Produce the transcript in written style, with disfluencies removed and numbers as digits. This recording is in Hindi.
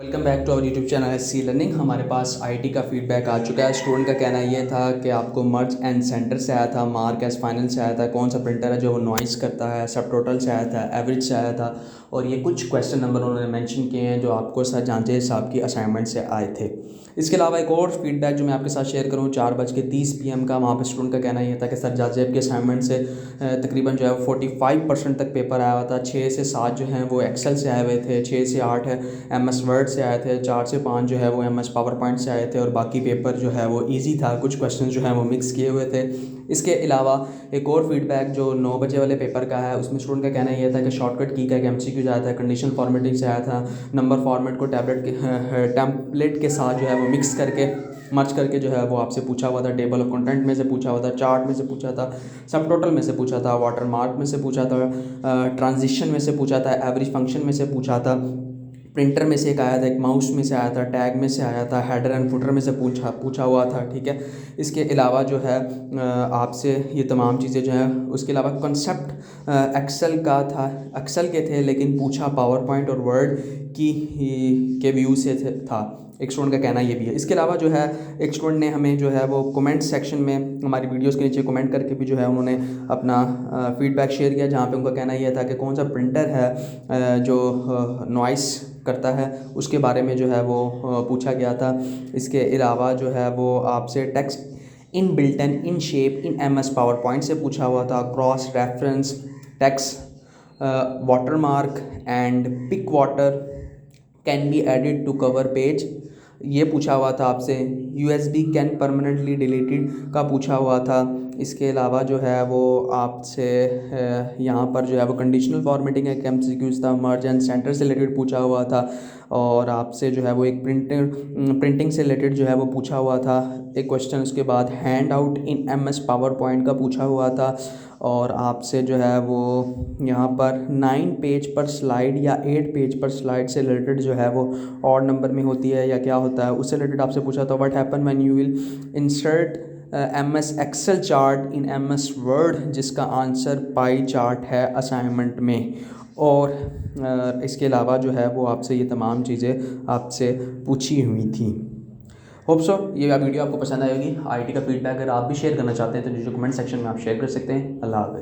Welcome back to our YouTube channel C learning. हमारे पास आईटी का फीडबैक आ चुका है। स्टूडेंट का कहना ये था कि आपको मर्ज एंड सेंटर से आया था, मार्क एस फाइनल से आया था, कौन सा प्रिंटर है जो वो नॉइस करता है, सब टोटल से आया था, एवरेज से आया था, और ये कुछ क्वेश्चन नंबर उन्होंने मेंशन किए हैं जो आपको सर जांचे साहब की असाइनमेंट से आए थे। इसके अलावा एक और फीडबैक जो मैं आपके साथ शेयर करूँ 4:30 PM का, वहाँ पर स्टूडेंट का कहना ये था कि सर जाजेब के असाइनमेंट से तकरीबन जो है 45% तक पेपर आया हुआ था। 6 से 7 जो हैं वो एक्सेल से आए हुए थे, 6 से 8 है MS वर्ड से आए थे, 4 से 5 जो है वो MS पावर पॉइंट से आए थे, और बाकी पेपर जो है वो ईजी था। कुछ क्वेश्चन जो हैं वो मिक्स किए हुए थे। इसके अलावा एक और फीडबैक जो 9 बजे वाले पेपर का है, उसमें स्टूडेंट का कहना यह था कि शॉर्टकट की का एक MCQ आया था, कंडीशन फॉर्मेटिंग से आया था, नंबर फॉर्मेट को टेम्पलेट के साथ जो है वो मिक्स करके मर्ज करके जो है वो आपसे पूछा हुआ था, टेबल ऑफ कंटेंट में से पूछा हुआ था, चार्ट में से पूछा था, सब टोटल में से पूछा था, वाटर मार्क में से पूछा था, ट्रांजिशन में से पूछा था, एवरेज फंक्शन में से पूछा था, प्रिंटर में से एक आया था, एक माउस में से आया था, टैग में से आया था, हेडर एंड फुटर में से पूछा हुआ था। ठीक है, इसके अलावा जो है आपसे ये तमाम चीज़ें जो हैं, उसके अलावा कंसेप्ट एक्सेल का था, एक्सेल के थे, लेकिन पूछा पावर पॉइंट और वर्ड की के व्यू से था। एक स्टूडेंट का कहना ये भी है। इसके अलावा जो है एक स्टूडेंट ने हमें जो है वो कमेंट सेक्शन में हमारी वीडियोस के नीचे कमेंट करके भी जो है उन्होंने अपना फीडबैक शेयर किया, जहाँ पे उनका कहना यह था कि कौन सा प्रिंटर है जो नॉइस करता है, उसके बारे में जो है वो पूछा गया था। इसके अलावा जो है वो आपसे text in built in in shape in MS PowerPoint से पूछा हुआ था, cross reference text watermark and picture can be added to cover page ये पूछा हुआ था आपसे। USB कैन परमानेंटली डिलीटेड का पूछा हुआ था। इसके अलावा जो है वो आपसे यहाँ पर जो है वो कंडीशनल फॉर्मेटिंग एक MCQs था, मर्ज एंड सेंटर से रिलेटेड पूछा हुआ था, और आपसे जो है वो एक प्रिंटिंग से रिलेटेड जो है वो पूछा हुआ था एक क्वेश्चन। उसके बाद hand out in MS power point का पूछा हुआ था, और आपसे जो है वो यहाँ पर 9 पेज पर स्लाइड या 8 पेज पर स्लाइड से रिलेटेड जो है वो ऑड नंबर में होती है या क्या होता है, उससे रिलेटेड आपसे पूछा था। What happen when you will insert MS excel chart in MS word, जिसका आंसर पाई चार्ट है असाइनमेंट में। और इसके अलावा जो है वो आपसे ये तमाम चीज़ें आपसे पूछी हुई थी। होप सो ये वीडियो आपको पसंद आएगी। IT का फीडबैक अगर आप भी शेयर करना चाहते हैं तो जो कमेंट सेक्शन में आप शेयर कर सकते हैं। अल्लाह हाफ़िज़।